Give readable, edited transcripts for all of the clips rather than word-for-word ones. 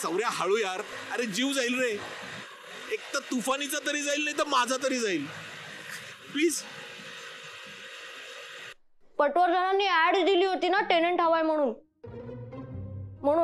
सौर्या हळू यार, अरे जीव जाईल रे. एक तर तुफानीचा तरी जाईल, नाही तर माझा तरी जाईल. प्लीज. पटवर्धनांनी ऍड दिली होती ना टेनंट हवाय म्हणून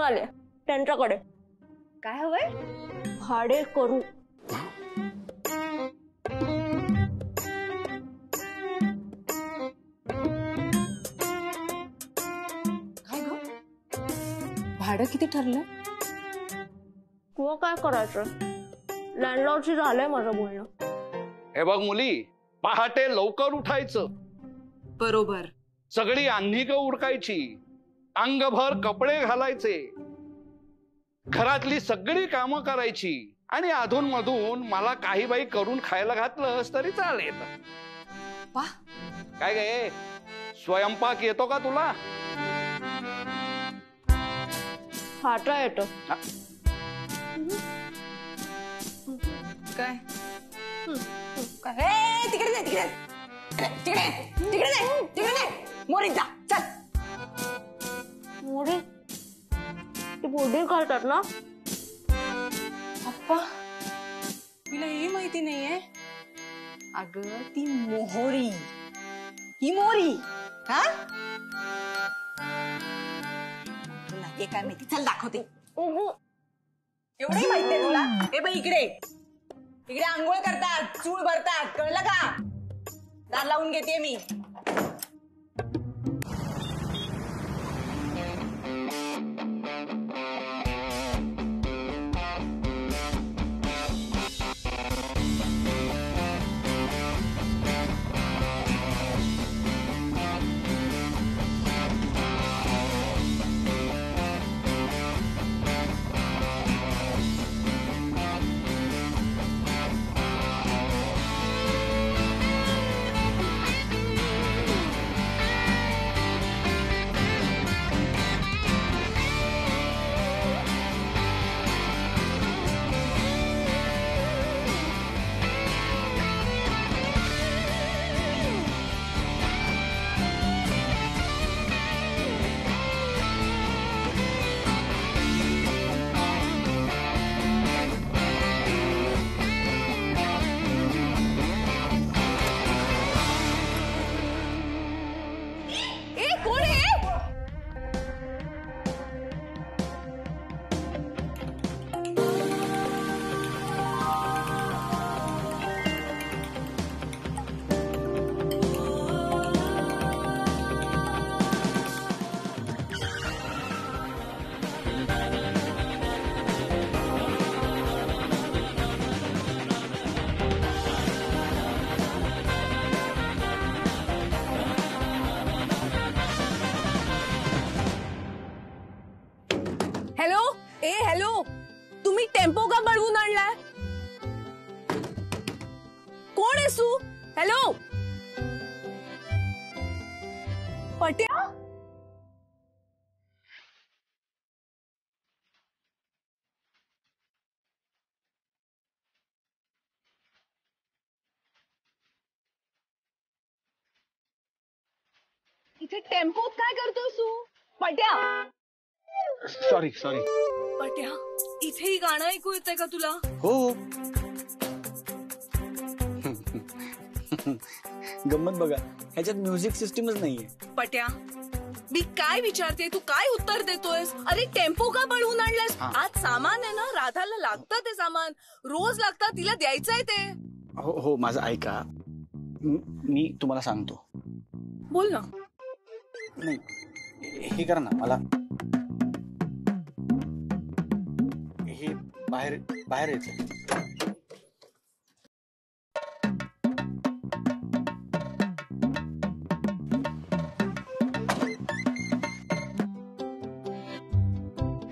आले त्यांच्याकडे. काय हवंय? भाडे करू. भाडं किती ठरलं? तुला काय करायचं? लँडलॉर्डशी झालंय माझं बोलणं. हे बघ मुली, पहाटे लवकर उठायचं. बरोबर. सगळी अंधिक उरकायची, अंगभर कपडे घालायचे, घरातली सगळी कामं करायची आणि अधून मधून मला काही बाई करून खायला घातलंस तरी चालेल. काय गे, स्वयंपाक येतो का तुला? हाता येतो. काय तिकडे नाही, तिकडे तिकडे तिकडे नाही, तिकडे नाही. मोरीत जा, चल. मोरी ती बोडी घालतात ना. अप्पा, तुला हे माहिती नाहीये? अगं ती मोहरी, ही मोरी. हा, तुला हे काय माहिती? चल दाखवते. एवढंही माहितीये तुला? हे बाई इकडे, इकडे आंघोळ करतात, चूळ भरतात, कळलं का? दार लावून घेते मी. हॅलो, तुम्ही टेम्पो का बळवून आणलाय? कोण आहेस तू? हॅलो, पट्या. इथे टेम्पोत काय करतोस तू? पट्या. सॉरी. पट्या, इथेही गाणं ऐकू येतंय का तुला? हो. गंमत बघा, ह्याच्यात म्युझिक सिस्टीमच नाहीये. पट्या, मी काय विचारते तू काय उत्तर देतोयस? अरे टेम्पो का बळवून आणलास? आज सामान आहे ना, राधाला लागतं ते सामान, रोज लागतं, तिला द्यायचंय ते. हो, माझं ऐका, मी तुम्हाला सांगतो. बोल ना. नाही, हे करा ना, मला हे बाहेर यायचं.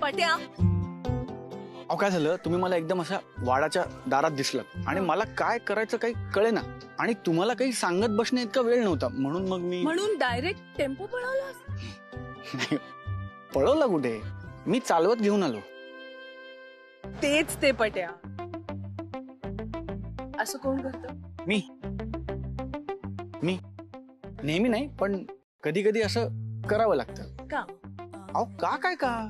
पट्या, अहो काय झालं, तुम्ही मला एकदम अशा वाडाच्या दारात दिसलात आणि मला काय करायचं काही कळेना आणि तुम्हाला काही सांगत बसण्या इतका वेळ नव्हता, म्हणून मग म्हणून डायरेक्ट टेम्पो पळवलास? नाही, पळवला कुठे, मी चालवत घेऊन आलो. तेच ते पट्या, असं कोण करतं? मी नेहमी नाही, पण कधी कधी असं करावं लागतं. का? अहो काय का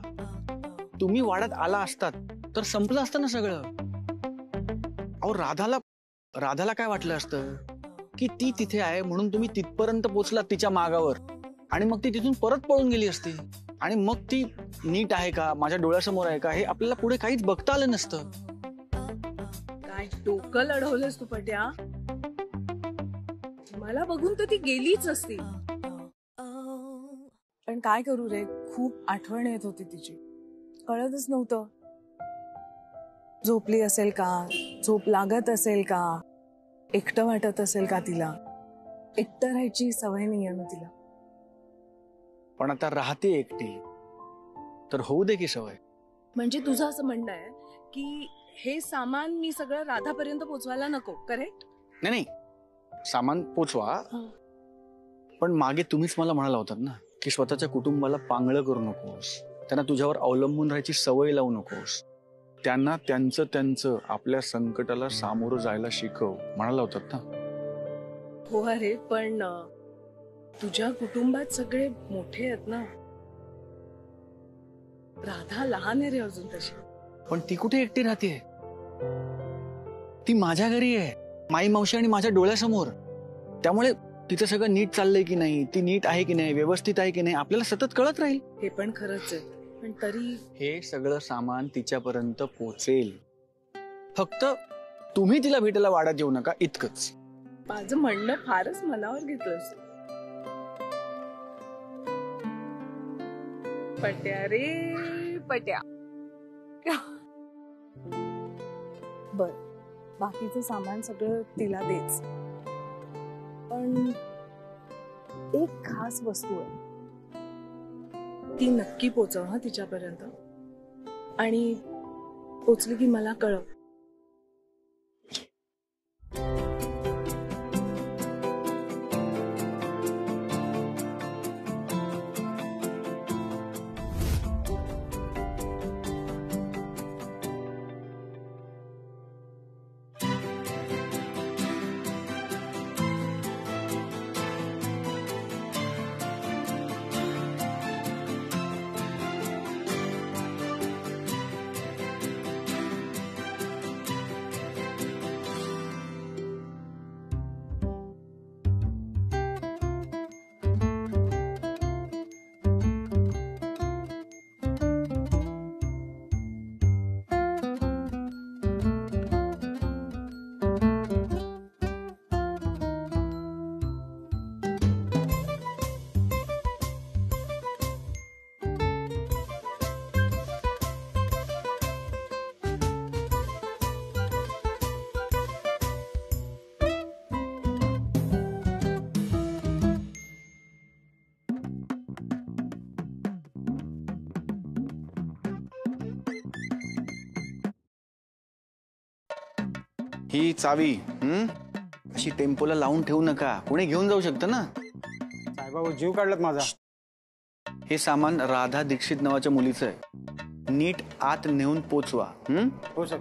तुम्ही वाड्यात आला असतात तर संपलं असतं ना सगळं. अहो राधाला काय वाटलं असतं की ती तिथे आहे म्हणून तुम्ही तिथपर्यंत पोहोचलात तिच्या मागावर, आणि मग ती तिथून परत पळून गेली असती, आणि मग ती नीट आहे का, माझ्या डोळ्यासमोर आहे का, हे आपल्याला पुढे काहीच बघता आलं नसतं. काय डोकं लढवलंस तू पट्या. मला बघून तर ती गेलीच असती. पण काय करू रे, खूप आठवण येत होती तिची. कळतच नव्हतं झोपली असेल का, झोप लागत असेल का, एकटं वाटत असेल का तिला. एकटं राहायची सवय नाहीये ना तिला. पण आता राहते एकटी तर होऊ दे की सवय. म्हणजे तुझं असं म्हणणं आहे की हे सामान मी सगळं राधापर्यंत पोचवायला नको, करेक्ट? नाही, सामान पोचवा, पण मागे तुम्हीच मला म्हणाला होतात ना की स्वतःच्या कुटुंबाला पांगळं करू नकोस, त्यांना तुझ्यावर अवलंबून राहायची सवय लावू नकोस, त्यांना त्यांचं आपल्या संकटाला सामोरं जायला शिकव, म्हणाला होतात ना. हो अरे, पण तुझ्या कुटुंबात सगळे मोठे आहेत ना. राधा लहान आहे रे अजून तशी. पण ती कुठे एकटी राहते, ती माझ्या घरी आहे, माई मावशी आणि माझ्या डोळ्यासमोर. त्यामुळे तिचं सगळं नीट चाललंय की नाही, ती नीट आहे की नाही, व्यवस्थित आहे की नाही, आपल्याला सतत कळत राहील. हे पण खरंच आहे, पण तरी हे सगळं सामान तिच्यापर्यंत पोहोचेल. फक्त तुम्ही तिला भेटायला वाड्यात येऊ नका, इतकंच. माझं म्हणणं फारच मनावर घेतलंस. पट्या रे पट्या. बर, बाकीचं सामान सगळं तिला देच, पण एक खास वस्तू आहे, ती नक्की पोचव हा तिच्यापर्यंत, आणि पोचली की मला कळव. ही चावी अशी टेम्पोला लावून ठेवू नका, कोणी घेऊन जाऊ शकतं ना. साहेबाबा जीव काढलात माझा. हे सामान राधा दीक्षित नावाच्या मुलीचं आहे, नीट आत नेऊन पोचवा. हो सर.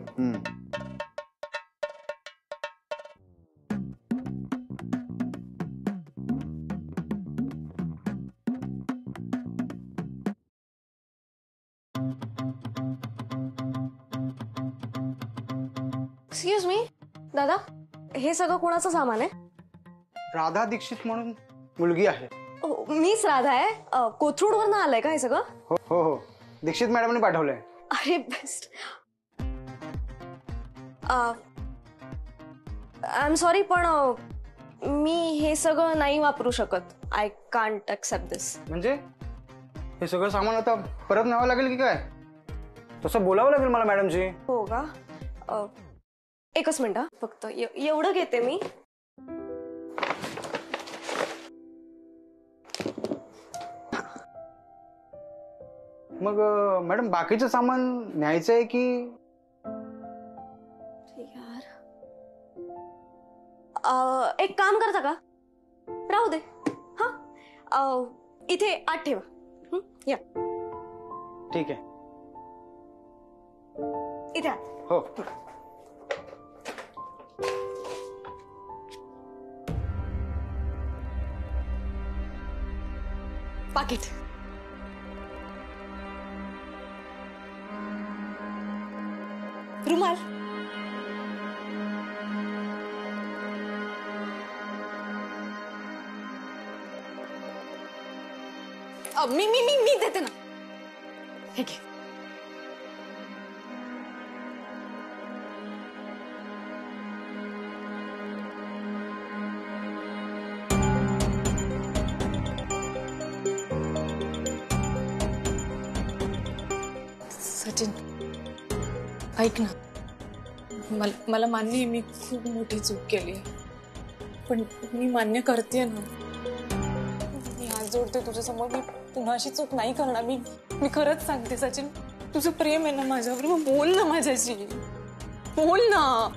एक्सक्यूज मी दादा, हे सगळं कोणाचं सामान आहे? राधा दीक्षित म्हणून मुलगी आहे. मीच राधा आहे. कोथरूडवरनं आलंय का हे सगळं? हो हो हो, दीक्षित मॅडमने पाठवलंय. अरे बेस्ट. आय एम सॉरी, पण मी हे सगळं नाही वापरू शकत. आय कांट एक्सेप्ट दिस. म्हणजे हे सगळं सामान आता परत न्यावं लागेल की काय? तसं बोलावं लागेल मला मॅडमजी. हो का? एकच मिनिट फक्त, एवढं घेते मी. मग मॅडम बाकीचं सामान न्यायचंय की? यार, एक काम करता का, राहू दे. हा, इथे आत ठेवा. या, ठीक आहे. इथे आत. हो. पाकिट. रुमाल. मी देते ना. हे घे. सचिन, ऐक ना, मला मान्य आहे मी खूप मोठी चूक केली, पण मी मान्य करते ना. मी हात जोडते तुझ्या समोर, मी पुन्हा अशी चूक नाही करणार. मी खरंच सांगते सचिन, तुझं प्रेम आहे ना माझ्यावर, मग बोल ना माझ्याशी, बोल ना.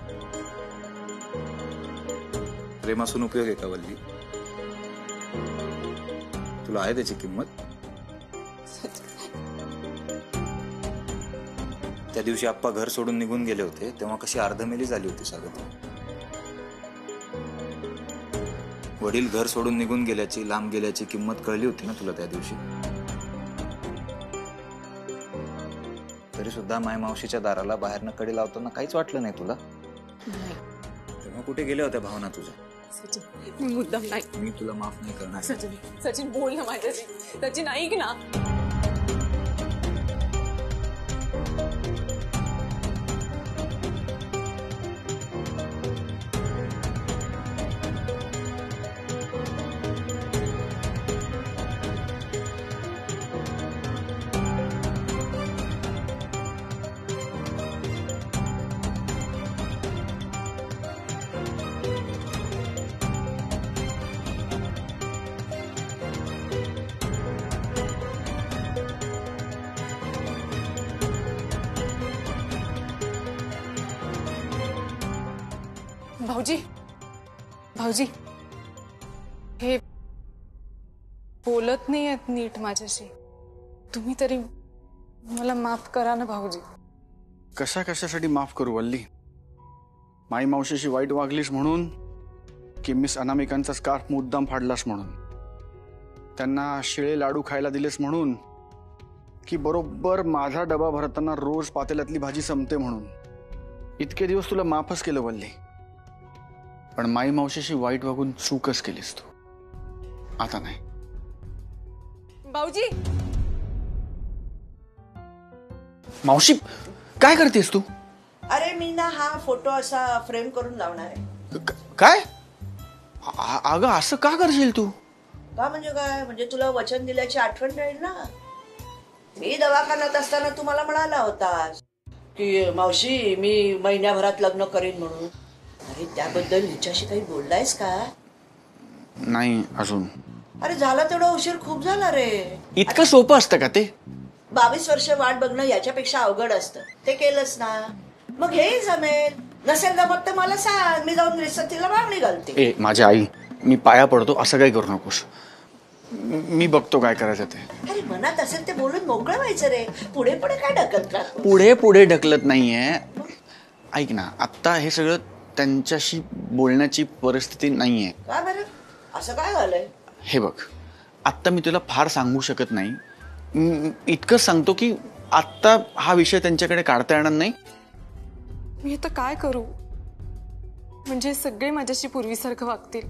प्रेम असून उपयोग आहे का वल्ली? तुला आहे त्याची किंमत? त्या दिवशी आप्पा घर सोडून निघून गेले होते तेव्हा कशी अर्धमेली झाली होती स्वागत. वडील घर सोडून निघून गेल्याची, लांब गेल्याची किंमत कळली होती ना तुला त्या दिवशी? तरी सुद्धा माय मावशीच्या दाराला बाहेरनं कडी लावताना काहीच वाटलं नाही तुला? तेव्हा कुठे गेल्या होत्या भावना तुझ्या? सचिन, मी मुद्दाम नाही. मी तुला माफ नाही करणार. सचिन बोल ना माझ्याशी. सचिन ऐक ना. भाऊजी, हे बोलत नाही आहेत नीट माझ्याशी. तुम्ही तरी मला माफ करा ना भाऊजी. कशासाठी माफ करू वल्ली? माई मावशीशी वाईट वागलीस म्हणून, की मिस अनामिकांचा स्कार्फ मुद्दाम फाडलास म्हणून, त्यांना शिळे लाडू खायला दिलेस म्हणून, की बरोबर माझा डबा भरताना रोज पातेल्यातली भाजी संपते म्हणून? इतके दिवस तुला माफच केलं वल्ली, पण माई मावशीशी वाईट वागून चूकच केलीस तू. आता नाही. भाऊजी, मावशी काय करतेस तू? अरे मी ना हा फोटो असा फ्रेम करून लावणार आहे. काय? अगं असं का करशील तू? का म्हणजे काय? म्हणजे तुला वचन दिल्याची आठवण राहील ना. मी दवाखान्यात असताना तू मला म्हणाला होतास की मावशी मी महिन्याभरात लग्न करीन म्हणून. अरे त्याबद्दल हिच्याशी काही बोललायस का? नाही अजून. अरे झाला तेवढा उशीर खूप झाला रे. इतकं सोपं असतं का ते? 22 वर्ष वाट बघणं याच्यापेक्षा अवघड असतं. ते केलंस ना, मग हे जमेल. नसेल जमत तर मला सांग, मी जाऊन रिसर्चला मागणी घालते. ए माझ्या आई, मी पाया पडतो, असं काही करू नकोस. मी बघतो काय करायचं ते. अरे मनात असेल ते बोलून मोकळं व्हायचं रे. पुढे पुढे काय ढकलत राहतो? पुढे ढकलत नाहीये. ऐक ना, आता हे सगळं त्यांच्याशी बोलण्याची परिस्थिती नाहीये. का बरं? असं काय झालंय? हे बघ, आत्ता मी तुला फार सांगू शकत नाही. इतकंच सांगतो की आत्ता हा विषय त्यांच्याकडे काढता येणार नाही. मी आता काय करू? म्हणजे सगळे माझ्याशी पूर्वीसारखं वागतील.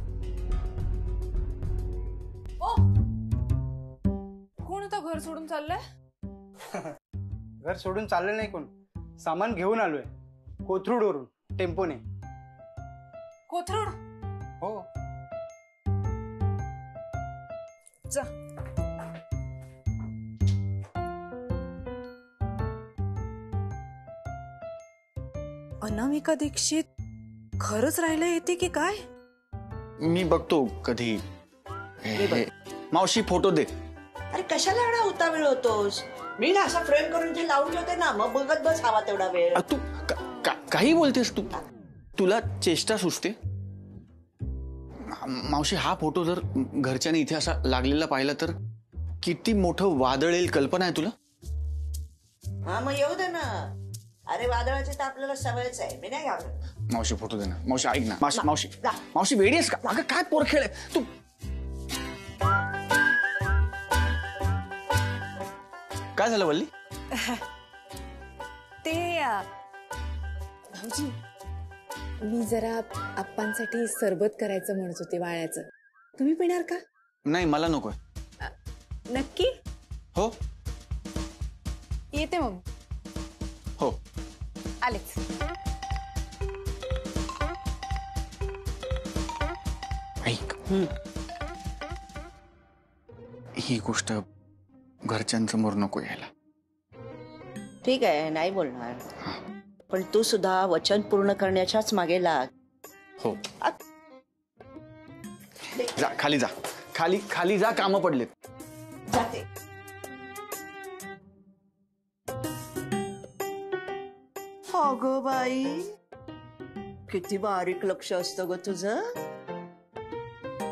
कोण आता घर सोडून चाललंय? घर सोडून चाललं नाही कोण, सामान घेऊन आलोय कोथरूडवरून टेम्पोने. कोथरूड? हो. जा. अनामिका दीक्षित खरंच राहिलं येते की काय? मी बघतो कधी. मावशी फोटो दे. अरे कशाला एवढा उतावीळ होतोस? मी ना असा फ्रेम करून ते लावून ठेवते ना, मग बघत बस हवा तेवढा वेळ. तू काही बोलतेस तू? तुला चेष्टा सुचते? मावशी हा फोटो जर घरच्याने इथे असा लागलेला पाहिला तर किती मोठं वादळ येईल कल्पना आहे तुला? हा मग येऊ दे ना. अरे वादळाची तर आपल्याला सवयच आहे. मी नाही घाबरत. मावशी फोटो दे ना. मावशी ऐक ना. मावशी वेडी आहेस का? अगं काय पोरखेळ आहे तू. काय झालं वल्ली? ते भाऊजी, मी जरा आप्पांसाठी सरबत करायचं म्हणत होते वाळ्याचं. तुम्ही पिणार का? नाही मला नकोय. नक्की? हो येते मग. हो. आलेच. ऐक, ही गोष्ट घरच्यांसमोर नको यायला. ठीक आहे, नाही बोलणार. पण तू सुद्धा वचन पूर्ण करण्याच्याच मागे लाग. हो. जा खाली जा, खाली खाली जा, कामं पडलेत. जाते. अगं बाई, किती बारीक लक्ष असतं ग तुझं.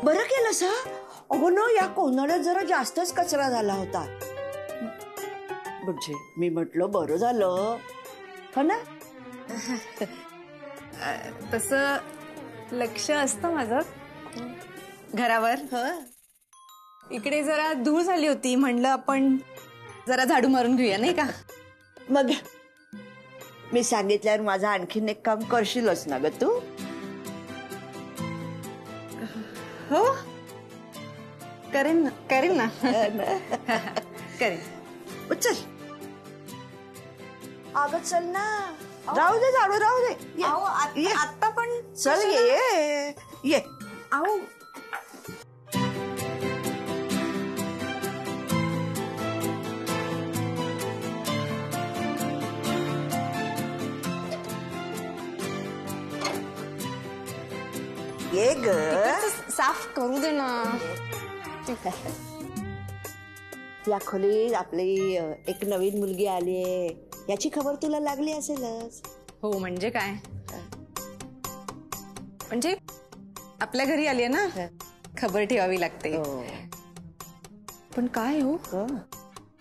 बरं केलंस हा. अगं ना, या कोणाला जरा जास्तच कचरा झाला होता. म्हणजे मी म्हटलं बरं झालं हो ना. तसं लक्ष असतं माझं घरावर. इकडे जरा धूळ झाली होती, म्हणलं आपण जरा झाडू मारून घेऊया नाही का. मग मी सांगितल्यावर माझं आणखीन एक काम करशीलच ना ग तू. हो करेन ना, करेन ना. करेन. चल अगं चल ना. राहू दे झाडू, राहू दे. ये. आता पण चल ये ये. आओ ये ग. साफ करू दे ना. या खोलीत आपली एक नवीन मुलगी आली आहे, याची खबर तुला लागली असेलच. हो म्हणजे काय, म्हणजे आपल्या घरी आली ना, खबर ठेवावी लागते. पण काय हो,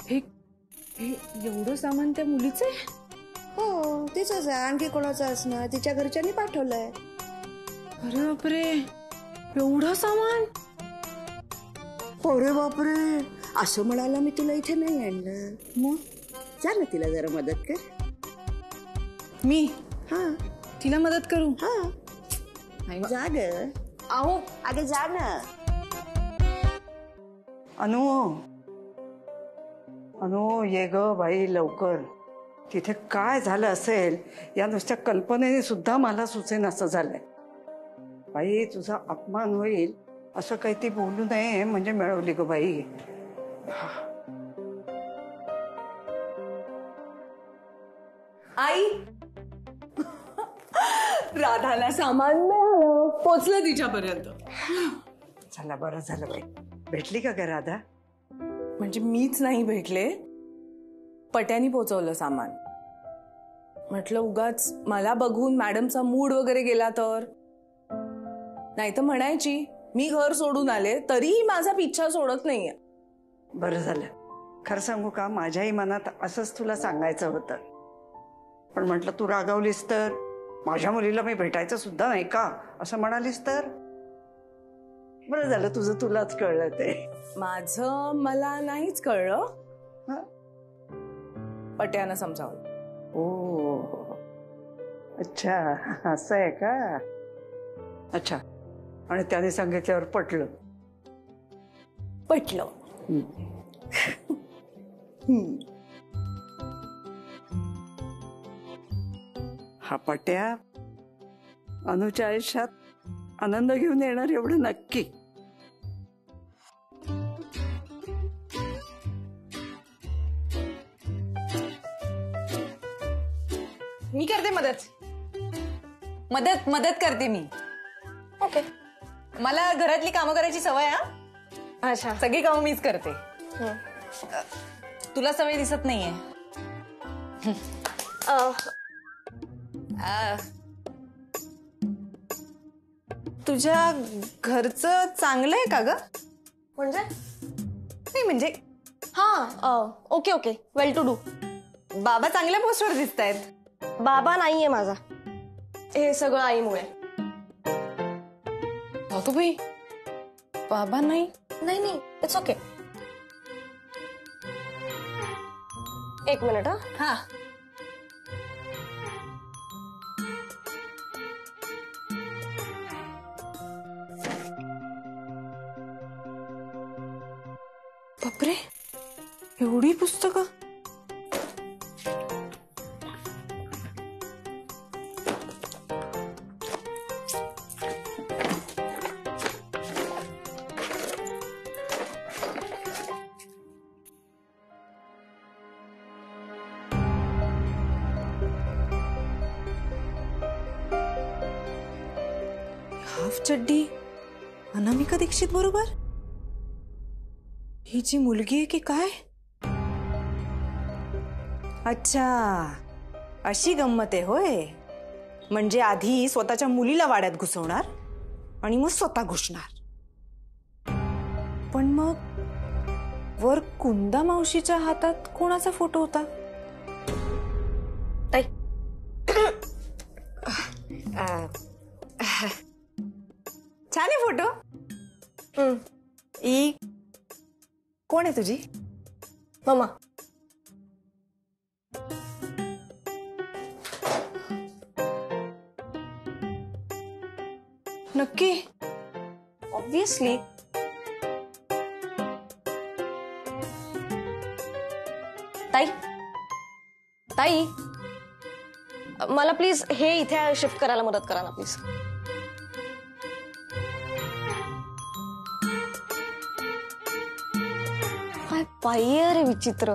हे एवढं सामान त्या मुलीचं आहे? हो तिच आहे. आणखी कोणाचं असणार, तिच्या घरच्यांनी पाठवलंय. अरे बापरे, एवढं सामान. अरे बापरे, असं म्हणाला मी तुला इथे नाही आणलं. मग जा ना तिला जरा मदत कर. मी हा तिला मदत करू? हा जा ग. आहो अगे जा ना. अनु ये ग बाई लवकर. तिथे काय झालं असेल या नुसत्या कल्पनेने सुद्धा मला सुचेन असं झालंय. बाई तुझा अपमान होईल असं काही ती बोलू नये म्हणजे मिळवली ग बाई. आई, राधाला सामान मिळालं, पोचलं तिच्यापर्यंत. चला बरं झालं बाई. भेटली का ग राधा? म्हणजे मीच नाही भेटले, पट्यानी पोचवलं सामान. म्हटलं उगाच मला बघून मॅडमचा मूड वगैरे गेला तर. नाही तर म्हणायची मी घर सोडून आले तरीही माझा पिच्छा सोडत नाहीये. बरं झालं. खरं सांगू का, माझ्याही मनात असंच तुला सांगायचं होतं, पण म्हटलं तू रागावलीस तर, माझ्या मुलीला मी भेटायचं सुद्धा नाही का असं म्हणालीस तर. बरं झालं तुझं तुलाच कळलं ते. माझं मला नाहीच कळलं, पट्यानं समजावलं. ओ अच्छा, असं आहे का. अच्छा, आणि त्याने सांगितल्यावर पटलं. पटलं. हा पट्या अनुच्या आयुष्यात आनंद घेऊन येणार एवढं नक्की. मी करते मदत. मदत करते मी. ओके. मला घरातली कामं करायची सवय. अच्छा, सगळी कामं मीच करते. तुला सवय दिसत नाहीये. तुझ्या घरचं चांगलं आहे का ग? म्हणजे नाही म्हणजे हा okay okay, well to do. बाबा चांगल्या पोस्टवर दिसत आहेत. बाबा नाहीये माझा, हे सगळं आईमुळे. भाई बाबा नाही. नाही नाही, इट्स ओके. एक मिनिट. हा एवढी पुस्तकं? हाफ चड्डी अनामिका दीक्षित बरोबर? ही जी मुलगी आहे की काय? अच्छा, अशी गंमत आहे होय. म्हणजे आधी स्वतःच्या मुलीला वाड्यात घुसवणार आणि मग स्वतः घुसणार. पण मग वर कुंदा मावशीच्या हातात कोणाचा फोटो होता? ताई छान आहे फोटो. ई कोण आहे तुझी? मम्मा. नक्की? ऑब्विसली. ताई ताई मला प्लीज हे इथे शिफ्ट करायला मदत करा ना प्लीज. काय पाहिजे रे विचित्र.